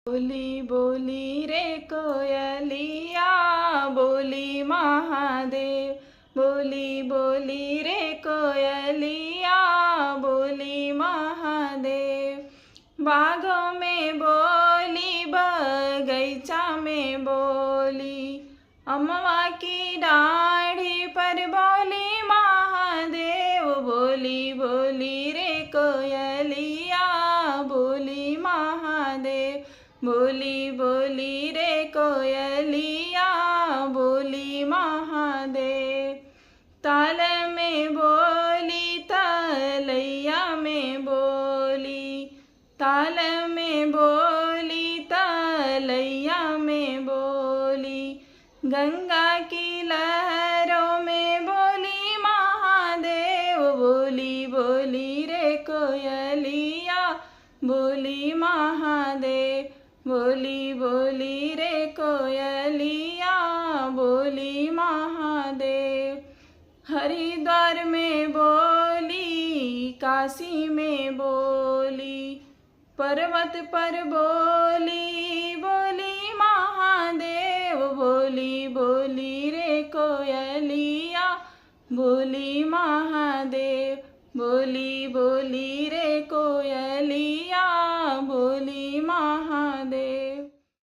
बोली बोली रे कोयलिया, बोली महादेव। बोली बोली रे कोयलिया, बोली महादेव। बागों में बोली, बगीचा में बोली, अमवा की डाढ़ी पर बोली महादेव। बोली बोली रे कोयलिया, बोली महादेव। बोली बोली रे कोयलिया, बोली महादेव। ताल में बोली, तलैया में बोली, ताल में बोली, तलैया में बोली। गंगा की लहरों में बोली महादेव। बोली बोली रे कोयलिया, बोली महादेव। बोली बोली रे कोयलिया, बोली महादेव। हरिद्वार में बोली, काशी में बोली, पर्वत पर बोली, बोली महादेव। बोली बोली रे कोयलिया, बोली महादेव। बोली बोली रे कोयलिया, बोली महादेव।